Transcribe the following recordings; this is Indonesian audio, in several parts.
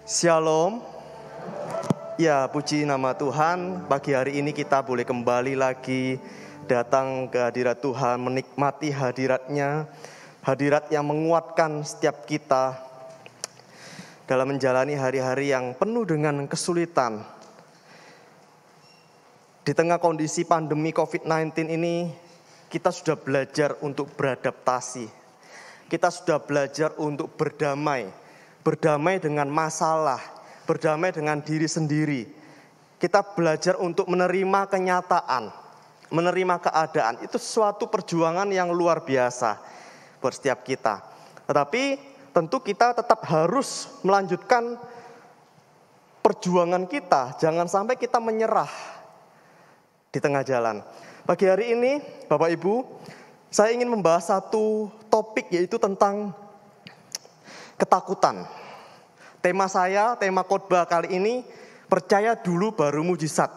Shalom. Ya, puji nama Tuhan. Pagi hari ini kita boleh kembali lagi datang ke hadirat Tuhan, menikmati hadirat-Nya, hadirat yang menguatkan setiap kita dalam menjalani hari-hari yang penuh dengan kesulitan. Di tengah kondisi pandemi COVID-19 ini, kita sudah belajar untuk beradaptasi. Kita sudah belajar untuk berdamai dengan masalah, berdamai dengan diri sendiri. Kita belajar untuk menerima kenyataan, menerima keadaan. Itu suatu perjuangan yang luar biasa buat setiap kita. Tetapi tentu kita tetap harus melanjutkan perjuangan kita. Jangan sampai kita menyerah di tengah jalan. Pagi hari ini, Bapak Ibu, saya ingin membahas satu topik, yaitu tentang ketakutan. Tema khotbah kali ini, percaya dulu baru mujizat.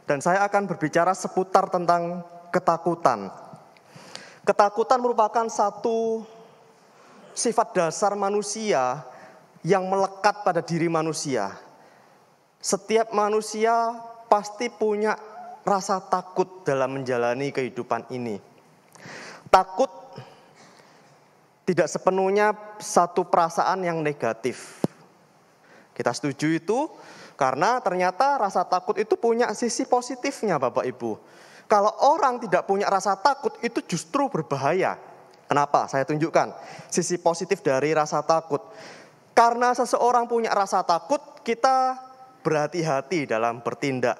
Dan saya akan berbicara seputar tentang ketakutan. Ketakutan merupakan satu sifat dasar manusia yang melekat pada diri manusia. Setiap manusia pasti punya rasa takut dalam menjalani kehidupan ini. Takut tidak sepenuhnya satu perasaan yang negatif. Kita setuju itu karena ternyata rasa takut itu punya sisi positifnya, Bapak Ibu. Kalau orang tidak punya rasa takut itu justru berbahaya. Kenapa? Saya tunjukkan sisi positif dari rasa takut. Karena seseorang punya rasa takut, kita berhati-hati dalam bertindak.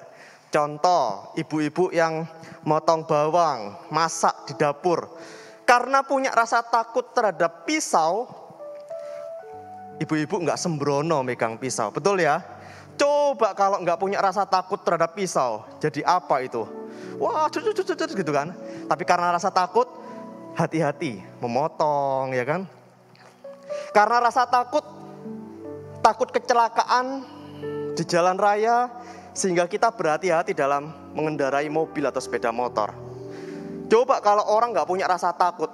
Contoh, ibu-ibu yang motong bawang, masak di dapur. Karena punya rasa takut terhadap pisau, ibu-ibu nggak sembrono megang pisau, betul ya? Coba kalau nggak punya rasa takut terhadap pisau, jadi apa itu? Wah, gitu kan? Tapi karena rasa takut, hati-hati memotong, ya kan? Karena rasa takut kecelakaan di jalan raya, sehingga kita berhati-hati dalam mengendarai mobil atau sepeda motor. Coba kalau orang nggak punya rasa takut,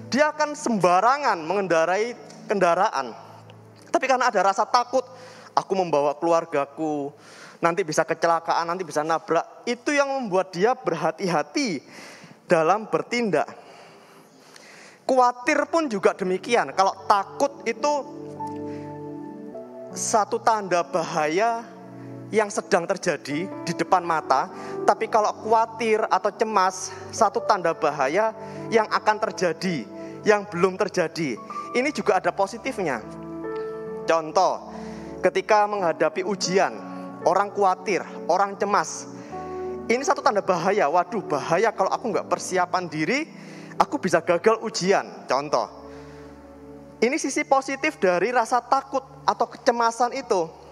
dia akan sembarangan mengendarai kendaraan. Tapi karena ada rasa takut, aku membawa keluargaku, nanti bisa kecelakaan, nanti bisa nabrak. Itu yang membuat dia berhati-hati dalam bertindak. Khawatir pun juga demikian. Kalau takut itu satu tanda bahaya yang sedang terjadi di depan mata. Tapi kalau khawatir atau cemas, satu tanda bahaya yang akan terjadi, yang belum terjadi. Ini juga ada positifnya. Contoh, ketika menghadapi ujian, orang khawatir, orang cemas. Ini satu tanda bahaya. Waduh, bahaya kalau aku nggak persiapan diri, aku bisa gagal ujian. Contoh. Ini sisi positif dari rasa takut atau kecemasan itu.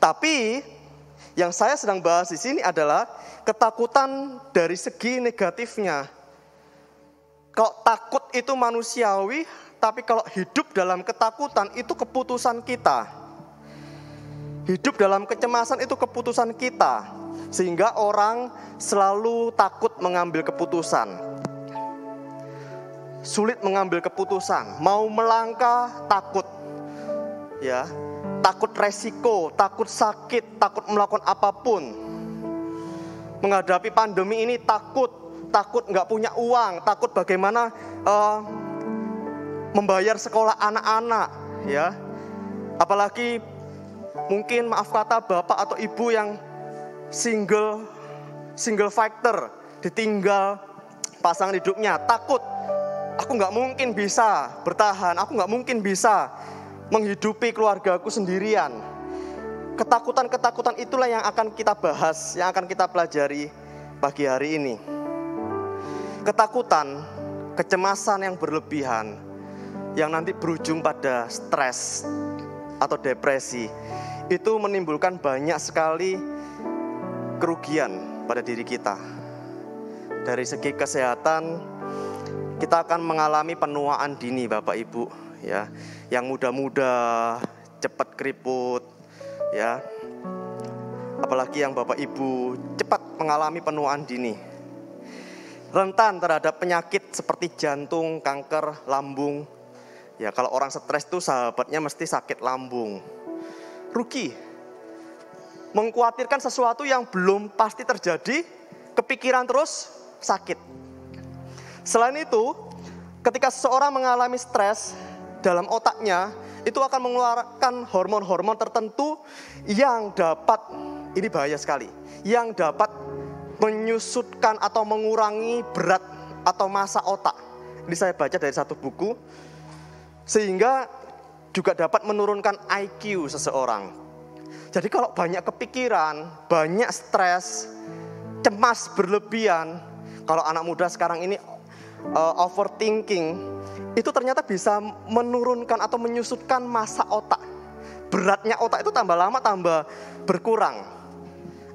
Tapi yang saya sedang bahas di sini adalah ketakutan dari segi negatifnya. Kalau takut itu manusiawi, tapi kalau hidup dalam ketakutan itu keputusan kita. Hidup dalam kecemasan itu keputusan kita. Sehingga orang selalu takut mengambil keputusan. Sulit mengambil keputusan. Mau melangkah takut. Ya, takut resiko, takut sakit, takut melakukan apapun. Menghadapi pandemi ini takut nggak punya uang, takut bagaimana membayar sekolah anak-anak, ya. Apalagi mungkin maaf kata bapak atau ibu yang single factor, ditinggal pasangan hidupnya, takut. Aku nggak mungkin bisa bertahan, aku nggak mungkin bisa menghidupi keluargaku sendirian. Ketakutan-ketakutan itulah yang akan kita bahas, yang akan kita pelajari pagi hari ini. Ketakutan, kecemasan yang berlebihan, yang nanti berujung pada stres atau depresi, itu menimbulkan banyak sekali kerugian pada diri kita. Dari segi kesehatan, kita akan mengalami penuaan dini, Bapak Ibu, ya. Yang muda-muda cepat keriput, ya. Apalagi yang Bapak Ibu cepat mengalami penuaan dini. Rentan terhadap penyakit seperti jantung, kanker, lambung. Ya, kalau orang stres itu sahabatnya mesti sakit lambung. rugi. Mengkhawatirkan sesuatu yang belum pasti terjadi, kepikiran terus, sakit. Selain itu, ketika seseorang mengalami stres dalam otaknya, itu akan mengeluarkan hormon-hormon tertentu yang dapat, ini bahaya sekali, yang dapat menyusutkan atau mengurangi berat atau massa otak. Ini saya baca dari satu buku, sehingga juga dapat menurunkan IQ seseorang. Jadi kalau banyak kepikiran, banyak stres, cemas berlebihan, kalau anak muda sekarang ini overthinking, itu ternyata bisa menurunkan atau menyusutkan massa otak. Beratnya otak itu tambah lama tambah berkurang.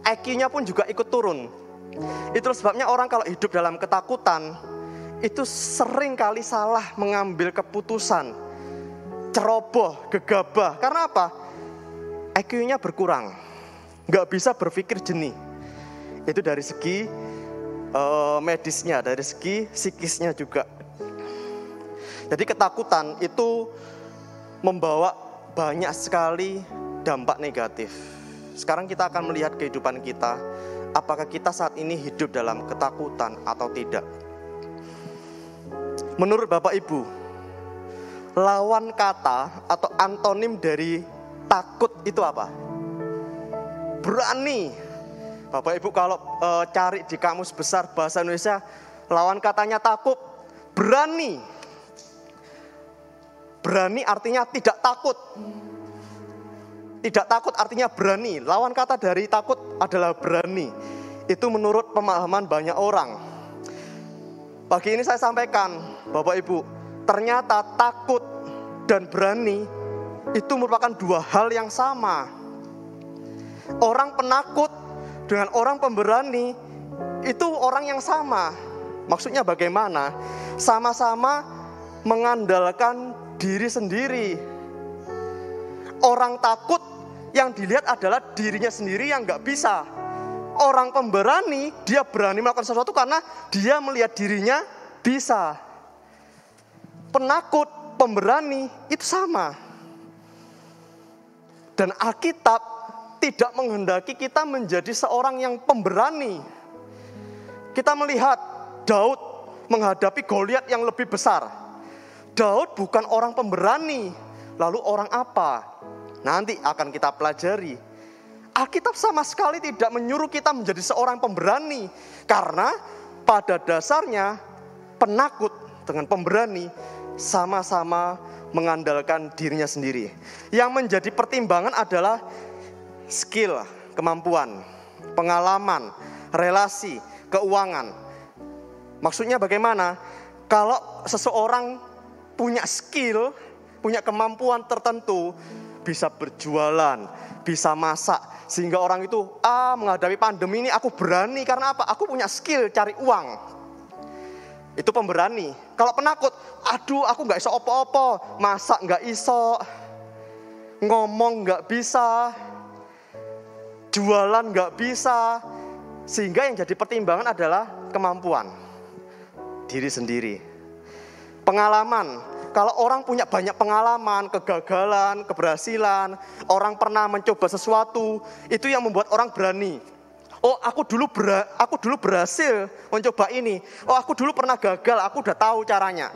IQ-nya pun juga ikut turun. Itu sebabnya orang kalau hidup dalam ketakutan, itu sering kali salah mengambil keputusan, ceroboh, gegabah. Karena apa? IQ-nya berkurang, nggak bisa berpikir jernih. Itu dari segi medisnya, dari segi psikisnya juga. Jadi ketakutan itu membawa banyak sekali dampak negatif. Sekarang kita akan melihat kehidupan kita, apakah kita saat ini hidup dalam ketakutan atau tidak. Menurut Bapak Ibu, lawan kata atau antonim dari takut itu apa? Berani. Bapak Ibu kalau cari di kamus besar bahasa Indonesia, lawan katanya takut, berani. Berani artinya tidak takut. Tidak takut artinya berani. Lawan kata dari takut adalah berani. Itu menurut pemahaman banyak orang. Pagi ini saya sampaikan, Bapak Ibu, ternyata takut dan berani itu merupakan dua hal yang sama. Orang penakut dengan orang pemberani itu orang yang sama. Maksudnya bagaimana? Sama-sama mengandalkan diri sendiri. Orang takut yang dilihat adalah dirinya sendiri yang gak bisa. Orang pemberani, dia berani melakukan sesuatu karena dia melihat dirinya bisa. Penakut, pemberani itu sama. Dan Alkitab tidak menghendaki kita menjadi seorang yang pemberani. Kita melihat Daud menghadapi Goliat yang lebih besar. Daud bukan orang pemberani. Lalu orang apa? Nanti akan kita pelajari. Alkitab sama sekali tidak menyuruh kita menjadi seorang pemberani. Karena pada dasarnya penakut dengan pemberani sama-sama mengandalkan dirinya sendiri. Yang menjadi pertimbangan adalah skill, kemampuan, pengalaman, relasi, keuangan. Maksudnya bagaimana? Kalau seseorang punya skill, punya kemampuan tertentu, bisa berjualan, bisa masak, sehingga orang itu menghadapi pandemi ini aku berani karena apa? Aku punya skill cari uang. Itu pemberani. Kalau penakut, aduh aku gak iso opo-opo, masak gak iso, ngomong gak bisa, jualan gak bisa. Sehingga yang jadi pertimbangan adalah kemampuan diri sendiri. Pengalaman, kalau orang punya banyak pengalaman, kegagalan, keberhasilan, orang pernah mencoba sesuatu, itu yang membuat orang berani. Oh, aku dulu berhasil mencoba ini. Oh, aku dulu pernah gagal, aku udah tahu caranya.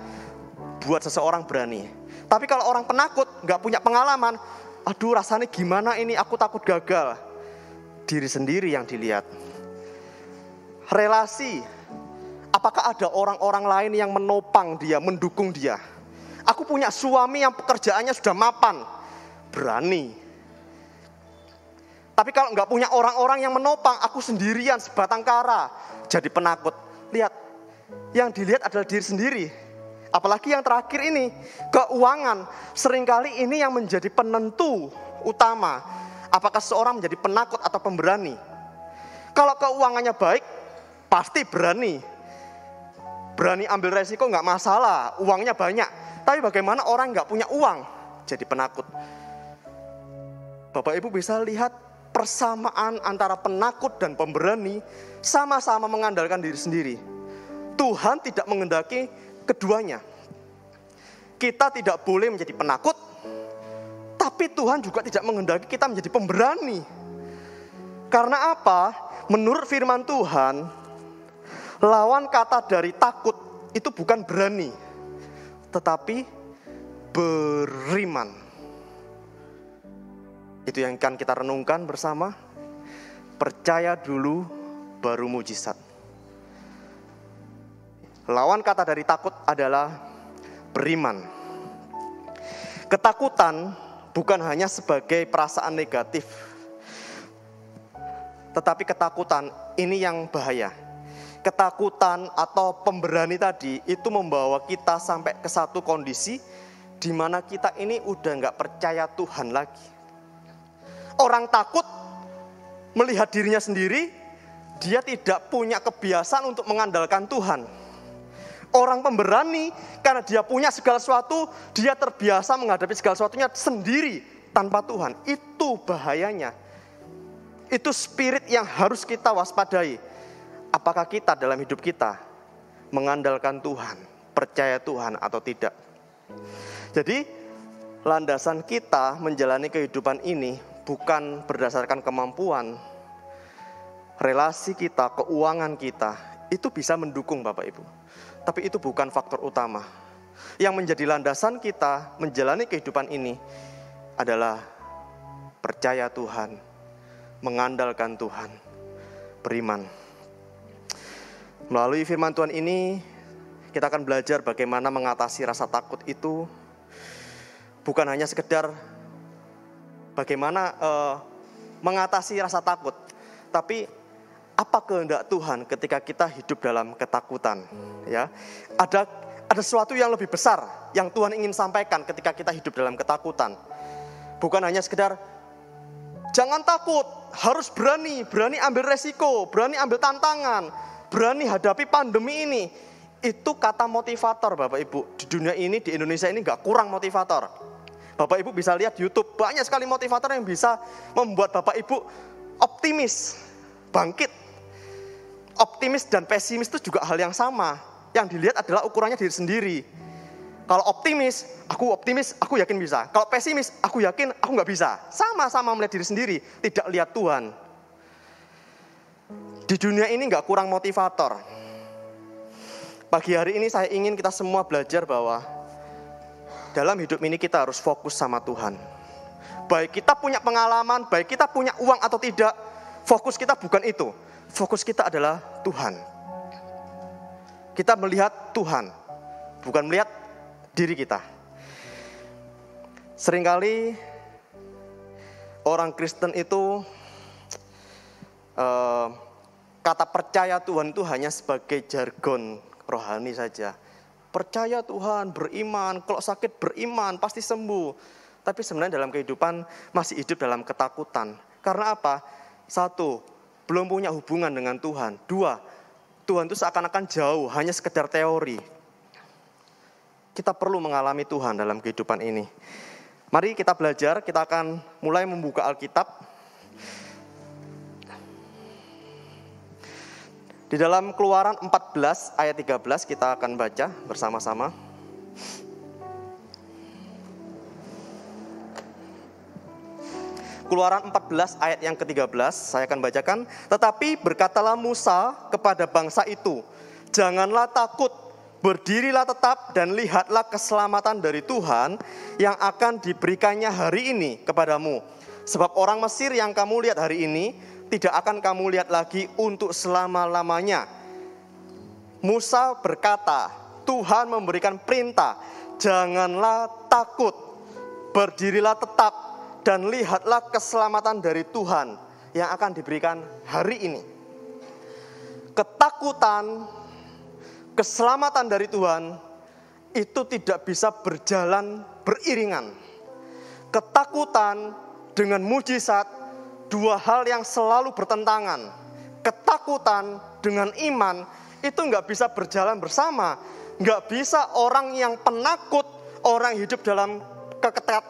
Buat seseorang berani. Tapi kalau orang penakut, gak punya pengalaman, aduh rasanya gimana ini, aku takut gagal. Diri sendiri yang dilihat. Relasi, apakah ada orang-orang lain yang menopang dia, mendukung dia? Aku punya suami yang pekerjaannya sudah mapan, berani. Tapi kalau nggak punya orang-orang yang menopang, aku sendirian sebatang kara, jadi penakut. Lihat, yang dilihat adalah diri sendiri. Apalagi yang terakhir ini, keuangan. Seringkali ini yang menjadi penentu utama. Apakah seorang menjadi penakut atau pemberani? Kalau keuangannya baik, pasti berani. Berani ambil resiko nggak masalah, uangnya banyak. Tapi bagaimana orang nggak punya uang, jadi penakut. Bapak Ibu bisa lihat persamaan antara penakut dan pemberani, sama-sama mengandalkan diri sendiri. Tuhan tidak menghendaki keduanya. Kita tidak boleh menjadi penakut, tapi Tapi Tuhan juga tidak menghendaki kita menjadi pemberani. Karena apa? Menurut firman Tuhan, lawan kata dari takut itu bukan berani, tetapi beriman. Itu yang akan kita renungkan bersama. Percaya dulu baru mujizat. Lawan kata dari takut adalah beriman. Ketakutan bukan hanya sebagai perasaan negatif, tetapi ketakutan ini yang bahaya. Ketakutan atau pemberani tadi itu membawa kita sampai ke satu kondisi di mana kita ini udah gak percaya Tuhan lagi. Orang takut melihat dirinya sendiri, dia tidak punya kebiasaan untuk mengandalkan Tuhan. Orang pemberani, karena dia punya segala sesuatu, dia terbiasa menghadapi segala sesuatunya sendiri tanpa Tuhan. Itu bahayanya. Itu spirit yang harus kita waspadai. Apakah kita dalam hidup kita mengandalkan Tuhan, percaya Tuhan atau tidak? Jadi, landasan kita menjalani kehidupan ini bukan berdasarkan kemampuan, relasi kita, keuangan kita, itu bisa mendukung Bapak Ibu. Tapi itu bukan faktor utama. Yang menjadi landasan kita menjalani kehidupan ini adalah percaya Tuhan, mengandalkan Tuhan, beriman. Melalui firman Tuhan ini, kita akan belajar bagaimana mengatasi rasa takut itu. Bukan hanya sekedar bagaimana mengatasi rasa takut, tapi apa kehendak Tuhan ketika kita hidup dalam ketakutan, ya. Ada sesuatu yang lebih besar yang Tuhan ingin sampaikan ketika kita hidup dalam ketakutan. Bukan hanya sekedar jangan takut, harus berani ambil resiko, berani ambil tantangan, berani hadapi pandemi ini. Itu kata motivator Bapak Ibu. Di dunia ini, di Indonesia ini gak kurang motivator. Bapak Ibu bisa lihat di YouTube, banyak sekali motivator yang bisa membuat Bapak Ibu optimis, bangkit. Optimis dan pesimis itu juga hal yang sama. Yang dilihat adalah ukurannya diri sendiri. Kalau optimis, aku yakin bisa. Kalau pesimis, aku yakin aku gak bisa. Sama-sama melihat diri sendiri, tidak lihat Tuhan. Di dunia ini gak kurang motivator. Pagi hari ini saya ingin kita semua belajar bahwa dalam hidup ini kita harus fokus sama Tuhan. Baik kita punya pengalaman, baik kita punya uang atau tidak, fokus kita bukan itu. Fokus kita adalah Tuhan. Kita melihat Tuhan, bukan melihat diri kita. Seringkali orang Kristen itu kata percaya Tuhan itu hanya sebagai jargon rohani saja. Percaya Tuhan, beriman, kalau sakit beriman, pasti sembuh. Tapi sebenarnya dalam kehidupan masih hidup dalam ketakutan. Karena apa? Satu, belum punya hubungan dengan Tuhan. Dua, Tuhan itu seakan-akan jauh, hanya sekedar teori. Kita perlu mengalami Tuhan dalam kehidupan ini. Mari kita belajar, kita akan mulai membuka Alkitab. Di dalam Keluaran 14 ayat 13 kita akan baca bersama-sama. Keluaran 14 ayat yang ke-13 saya akan bacakan. Tetapi berkatalah Musa kepada bangsa itu, janganlah takut, berdirilah tetap dan lihatlah keselamatan dari Tuhan yang akan diberikannya hari ini kepadamu. Sebab orang Mesir yang kamu lihat hari ini tidak akan kamu lihat lagi untuk selama-lamanya. Musa berkata, Tuhan memberikan perintah, janganlah takut, berdirilah tetap dan lihatlah keselamatan dari Tuhan yang akan diberikan hari ini. Ketakutan, keselamatan dari Tuhan itu tidak bisa berjalan beriringan. Ketakutan dengan mujizat, dua hal yang selalu bertentangan. Ketakutan dengan iman itu nggak bisa berjalan bersama. Nggak bisa orang yang penakut, orang yang hidup dalam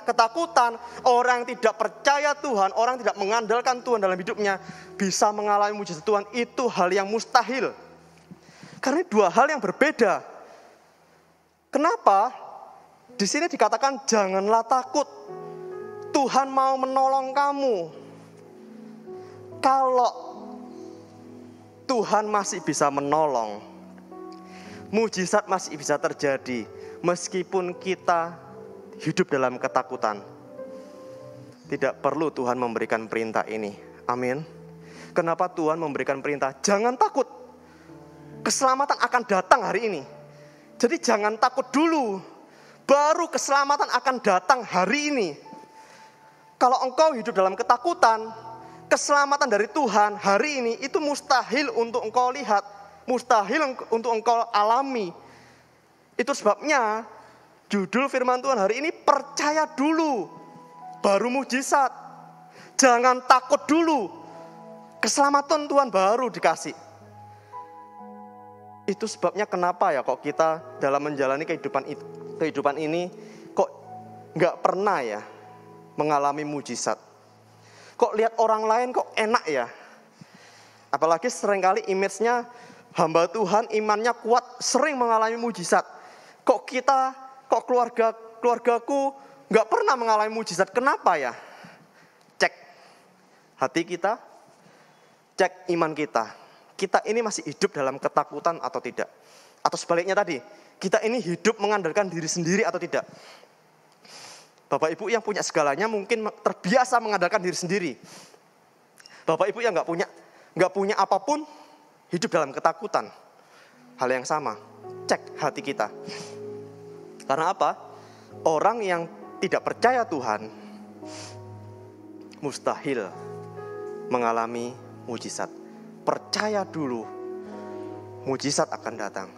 ketakutan, orang yang tidak percaya Tuhan, orang yang tidak mengandalkan Tuhan dalam hidupnya, bisa mengalami mujizat Tuhan. Itu hal yang mustahil. Karena dua hal yang berbeda. Kenapa? Di sini dikatakan janganlah takut. Tuhan mau menolong kamu. Kalau Tuhan masih bisa menolong, mujizat masih bisa terjadi meskipun kita hidup dalam ketakutan. Tidak perlu Tuhan memberikan perintah ini. Amin. Kenapa Tuhan memberikan perintah? Jangan takut. Keselamatan akan datang hari ini. Jadi jangan takut dulu. Baru keselamatan akan datang hari ini. Kalau engkau hidup dalam ketakutan, keselamatan dari Tuhan hari ini itu mustahil untuk engkau lihat, mustahil untuk engkau alami. Itu sebabnya judul firman Tuhan hari ini, percaya dulu, baru mujizat. Jangan takut dulu, keselamatan Tuhan baru dikasih. Itu sebabnya kenapa ya kok kita dalam menjalani kehidupan ini kok nggak pernah ya mengalami mujizat. Kok lihat orang lain kok enak ya. Apalagi seringkali image-nya hamba Tuhan imannya kuat sering mengalami mujizat. Kok keluargaku nggak pernah mengalami mujizat. Kenapa ya? Cek hati kita, cek iman kita. Kita ini masih hidup dalam ketakutan atau tidak? Atau sebaliknya tadi, kita ini hidup mengandalkan diri sendiri atau tidak? Bapak Ibu yang punya segalanya mungkin terbiasa mengandalkan diri sendiri. Bapak Ibu yang nggak punya apapun, hidup dalam ketakutan. Hal yang sama, cek hati kita. Karena apa? Orang yang tidak percaya Tuhan mustahil mengalami mujizat. Percaya dulu, mujizat akan datang.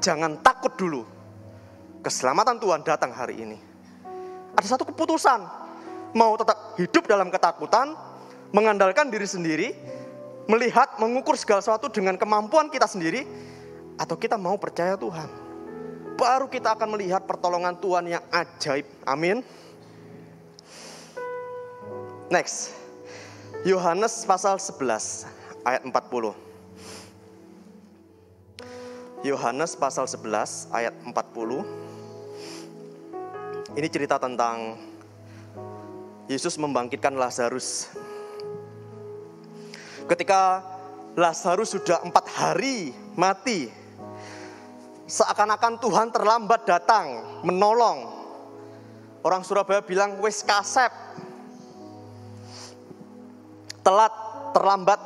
Jangan takut dulu, keselamatan Tuhan datang hari ini. Ada satu keputusan, mau tetap hidup dalam ketakutan, mengandalkan diri sendiri, melihat, mengukur segala sesuatu dengan kemampuan kita sendiri, atau kita mau percaya Tuhan. Baru kita akan melihat pertolongan Tuhan yang ajaib. Amin. Next, Yohanes pasal 11 ayat 40. Yohanes pasal 11 ayat 40. Ini cerita tentang Yesus membangkitkan Lazarus. Ketika Lazarus sudah 4 hari mati, seakan-akan Tuhan terlambat datang menolong. Orang Surabaya bilang wis kasep, telat, terlambat.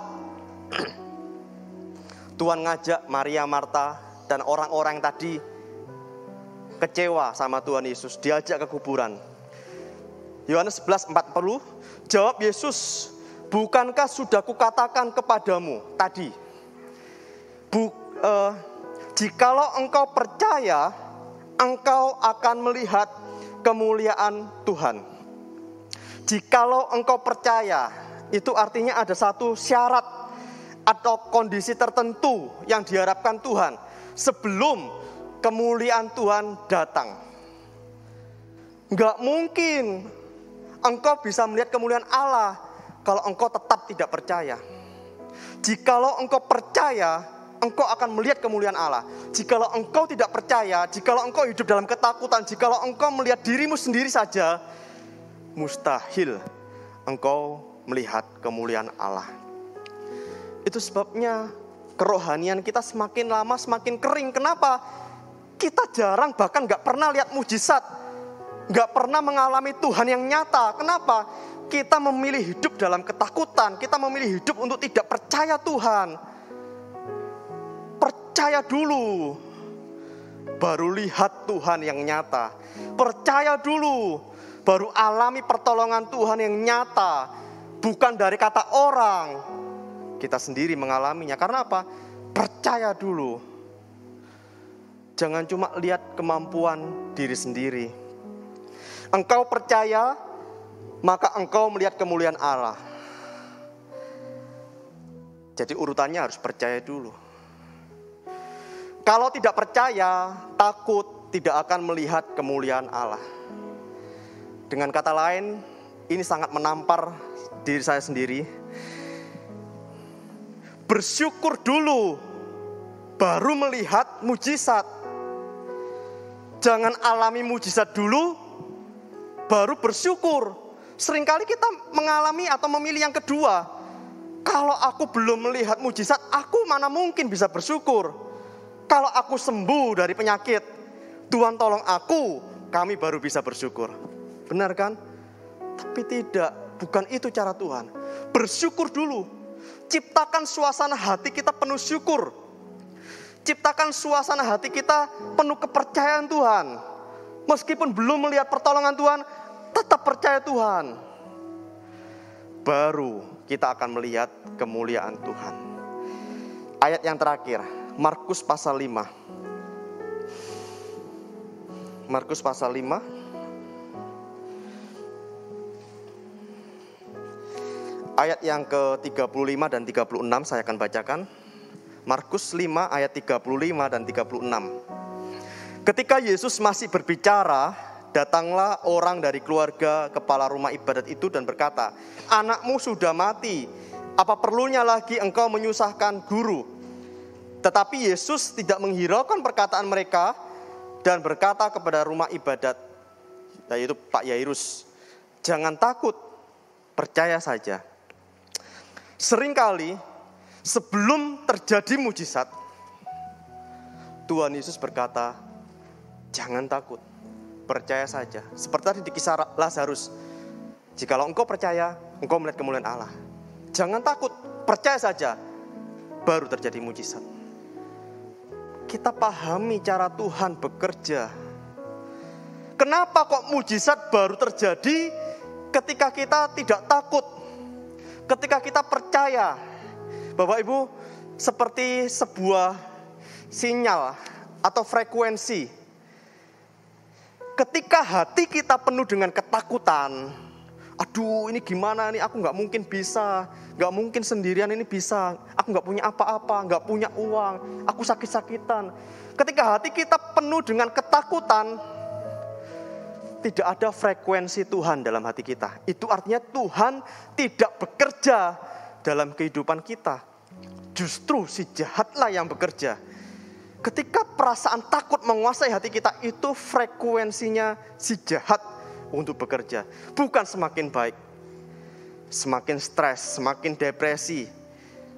Tuhan ngajak Maria, Marta, dan orang-orang yang tadi kecewa sama Tuhan Yesus, diajak ke kuburan. Yohanes 11:40, jawab Yesus, bukankah sudah kukatakan kepadamu tadi, jikalau engkau percaya, engkau akan melihat kemuliaan Tuhan. Jikalau engkau percaya, itu artinya ada satu syarat atau kondisi tertentu yang diharapkan Tuhan sebelum kemuliaan Tuhan datang. Enggak mungkin engkau bisa melihat kemuliaan Allah kalau engkau tetap tidak percaya. Jikalau engkau percaya, engkau akan melihat kemuliaan Allah. Jikalau engkau tidak percaya, jikalau engkau hidup dalam ketakutan, jikalau engkau melihat dirimu sendiri saja, mustahil engkau melihat kemuliaan Allah. Itu sebabnya kerohanian kita semakin lama semakin kering. Kenapa? Kita jarang bahkan gak pernah lihat mujizat, gak pernah mengalami Tuhan yang nyata. Kenapa? Kita memilih hidup dalam ketakutan. Kita memilih hidup untuk tidak percaya Tuhan. Percaya dulu, baru lihat Tuhan yang nyata. Percaya dulu, baru alami pertolongan Tuhan yang nyata. Bukan dari kata orang, kita sendiri mengalaminya. Karena apa? Percaya dulu. Jangan cuma lihat kemampuan diri sendiri. Engkau percaya, maka engkau melihat kemuliaan Allah. Jadi urutannya harus percaya dulu. Kalau tidak percaya, takut, tidak akan melihat kemuliaan Allah. Dengan kata lain, ini sangat menampar diri saya sendiri. Bersyukur dulu, baru melihat mujizat. Jangan alami mujizat dulu, baru bersyukur. Seringkali kita mengalami atau memilih yang kedua. Kalau aku belum melihat mujizat, aku mana mungkin bisa bersyukur. Kalau aku sembuh dari penyakit, Tuhan tolong aku, kami baru bisa bersyukur. Benar kan? Tapi tidak, bukan itu cara Tuhan. Bersyukur dulu. Ciptakan suasana hati kita penuh syukur. Ciptakan suasana hati kita penuh kepercayaan Tuhan. Meskipun belum melihat pertolongan Tuhan, tetap percaya Tuhan. Baru kita akan melihat kemuliaan Tuhan. Ayat yang terakhir, Markus pasal 5. Markus pasal 5. Ayat yang ke-35 dan 36 saya akan bacakan. Markus 5 ayat 35 dan 36. Ketika Yesus masih berbicara, datanglah orang dari keluarga kepala rumah ibadat itu dan berkata, "Anakmu sudah mati, apa perlunya lagi engkau menyusahkan guru?" Tetapi Yesus tidak menghiraukan perkataan mereka dan berkata kepada rumah ibadat, yaitu Pak Yairus, "Jangan takut, percaya saja." Seringkali sebelum terjadi mujizat, Tuhan Yesus berkata, "Jangan takut, percaya saja." Seperti tadi di kisah Lazarus. Jikalau engkau percaya, engkau melihat kemuliaan Allah. Jangan takut, percaya saja. Baru terjadi mujizat. Kita pahami cara Tuhan bekerja. Kenapa kok mujizat baru terjadi ketika kita tidak takut? Ketika kita percaya. Bapak Ibu, seperti sebuah sinyal atau frekuensi. Ketika hati kita penuh dengan ketakutan, aduh ini gimana nih, aku gak mungkin bisa, gak mungkin sendirian ini bisa, aku gak punya apa-apa, gak punya uang, aku sakit-sakitan. Ketika hati kita penuh dengan ketakutan, tidak ada frekuensi Tuhan dalam hati kita. Itu artinya Tuhan tidak bekerja dalam kehidupan kita. Justru si jahatlah yang bekerja. Ketika perasaan takut menguasai hati kita, itu frekuensinya si jahat untuk bekerja. Bukan semakin baik, semakin stres, semakin depresi.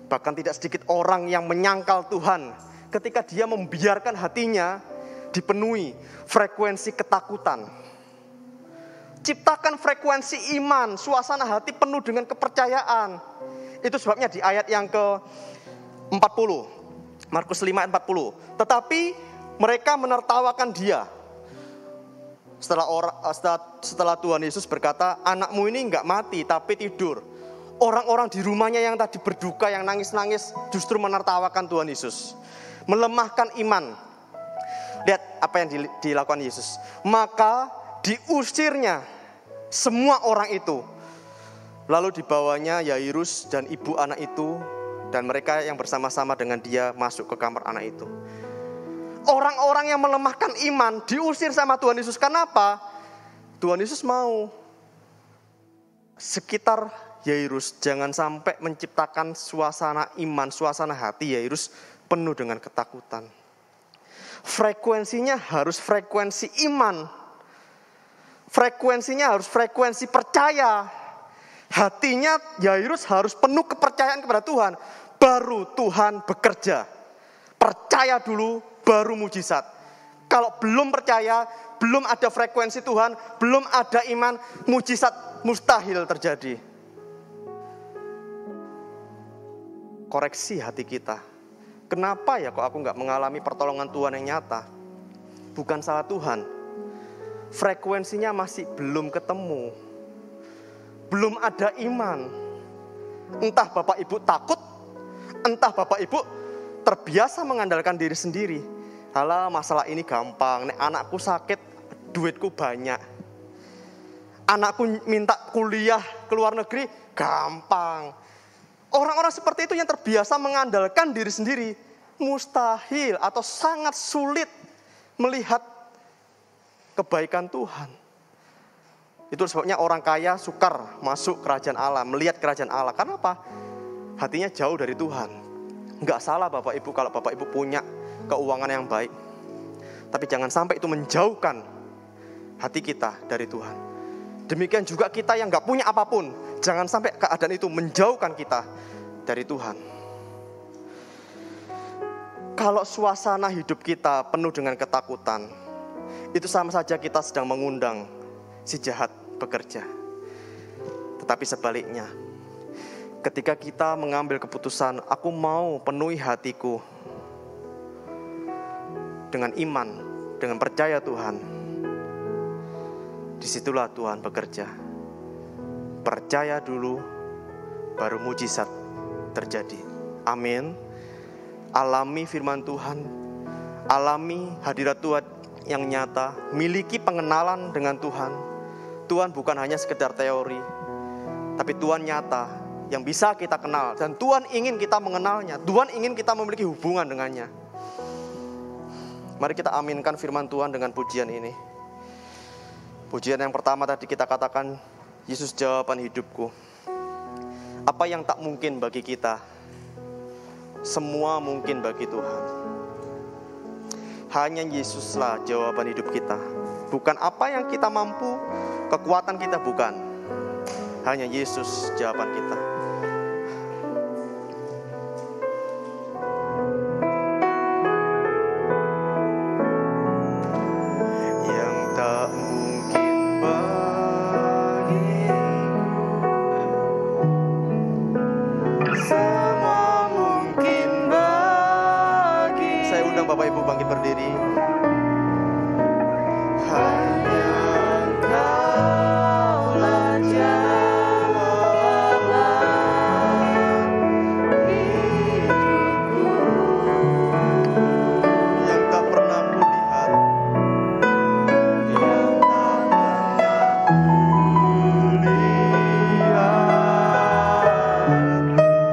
Bahkan tidak sedikit orang yang menyangkal Tuhan ketika dia membiarkan hatinya dipenuhi frekuensi ketakutan. Ciptakan frekuensi iman, suasana hati penuh dengan kepercayaan. Itu sebabnya di ayat yang ke-40. Markus 5 ayat 40. Tetapi mereka menertawakan dia. Setelah Tuhan Yesus berkata, "Anakmu ini enggak mati tapi tidur." Orang-orang di rumahnya yang tadi berduka, yang nangis-nangis, justru menertawakan Tuhan Yesus. Melemahkan iman. Lihat apa yang dilakukan Yesus. Maka diusirnya semua orang itu. Lalu dibawanya Yairus dan ibu anak itu, dan mereka yang bersama-sama dengan dia masuk ke kamar anak itu. Orang-orang yang melemahkan iman diusir sama Tuhan Yesus. Kenapa? Tuhan Yesus mau sekitar Yairus jangan sampai menciptakan suasana iman, suasana hati Yairus penuh dengan ketakutan. Frekuensinya harus frekuensi iman. Frekuensinya harus frekuensi percaya. Hatinya Yairus harus penuh kepercayaan kepada Tuhan. Baru Tuhan bekerja. Percaya dulu, baru mujizat. Kalau belum percaya, belum ada frekuensi Tuhan, belum ada iman, mujizat mustahil terjadi. Koreksi hati kita. Kenapa ya kok aku gak mengalami pertolongan Tuhan yang nyata? Bukan salah Tuhan. Frekuensinya masih belum ketemu. Belum ada iman. Entah Bapak Ibu takut, entah Bapak Ibu terbiasa mengandalkan diri sendiri. Halah, masalah ini gampang. Nek anakku sakit, duitku banyak. Anakku minta kuliah ke luar negeri, gampang. Orang-orang seperti itu yang terbiasa mengandalkan diri sendiri, mustahil atau sangat sulit melihat kebaikan Tuhan. Itu sebabnya orang kaya sukar masuk kerajaan Allah, melihat kerajaan Allah. Karena apa? Hatinya jauh dari Tuhan. Enggak salah Bapak Ibu kalau Bapak Ibu punya keuangan yang baik. Tapi jangan sampai itu menjauhkan hati kita dari Tuhan. Demikian juga kita yang gak punya apapun, jangan sampai keadaan itu menjauhkan kita dari Tuhan. Kalau suasana hidup kita penuh dengan ketakutan, itu sama saja kita sedang mengundang si jahat bekerja. Tetapi sebaliknya, ketika kita mengambil keputusan, aku mau penuhi hatiku dengan iman, dengan percaya Tuhan, disitulah Tuhan bekerja. Percaya dulu, baru mujizat terjadi. Amin. Alami firman Tuhan, alami hadirat Tuhan yang nyata, miliki pengenalan dengan Tuhan. Tuhan bukan hanya sekedar teori, tapi Tuhan nyata yang bisa kita kenal. Dan Tuhan ingin kita mengenalnya, Tuhan ingin kita memiliki hubungan dengannya. Mari kita aminkan firman Tuhan dengan pujian ini. Pujian yang pertama tadi kita katakan, Yesus jawaban hidupku. Apa yang tak mungkin bagi kita, semua mungkin bagi Tuhan. Hanya Yesuslah jawaban hidup kita. Bukan apa yang kita mampu, kekuatan kita bukan. Hanya Yesus jawaban kita. Yang tak mungkin bagiku, semua mungkin bagi. Saya undang Bapak Ibu bangkit berdiri. Hanya Engkaulah jawaban hidupku, yang tak pernah kulihat, yang tak pernah kulihat,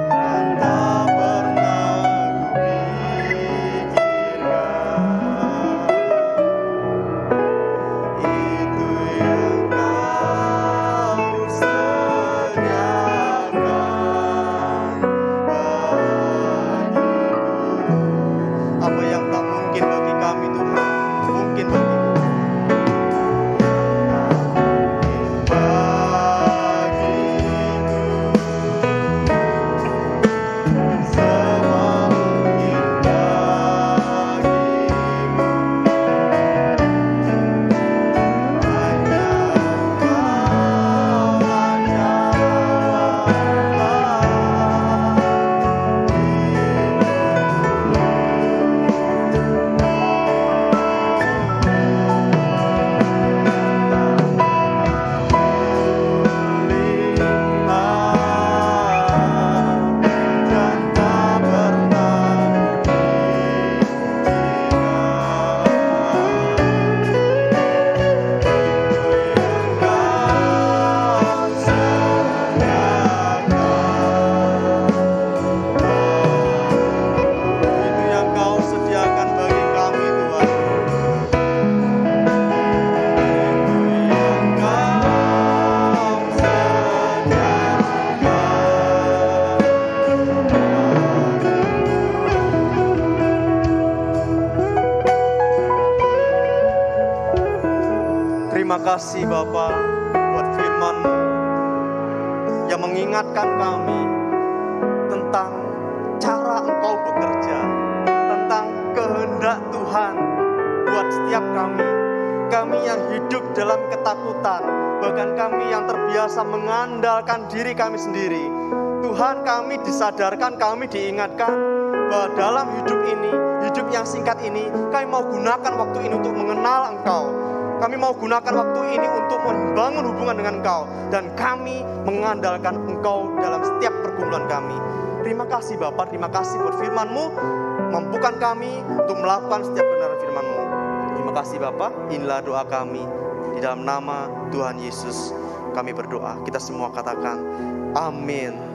dan tak pernah kupikirkan. Itu yang Kau sediakan bagiku. Apa yang tak mungkin bagi kami Tuhan, mungkin bagimu. Semua mungkin bagimu. Hanya Engkaulah dan tak pernah itu yang Kau sediakan bagi kami Tuhan. Itu yang Kau sediakan. Terima kasih Bapa buat firman-Mu yang mengingatkan kami tentang cara Engkau bekerja, tentang kehendak Tuhan buat setiap kami. Kami yang hidup dalam ketakutan, bahkan kami yang terbiasa mengandalkan diri kami sendiri. Tuhan, kami disadarkan, kami diingatkan bahwa dalam hidup ini, hidup yang singkat ini, kami mau gunakan waktu ini untuk mengenal Engkau. Kami mau gunakan waktu ini untuk membangun hubungan dengan Engkau. Dan kami mengandalkan Engkau dalam setiap pergumulan kami. Terima kasih Bapak, terima kasih buat firman-Mu. Mampukan kami untuk melakukan setiap kebenaran firman-Mu. Terima kasih Bapak, inilah doa kami. Di dalam nama Tuhan Yesus kami berdoa. Kita semua katakan, amin.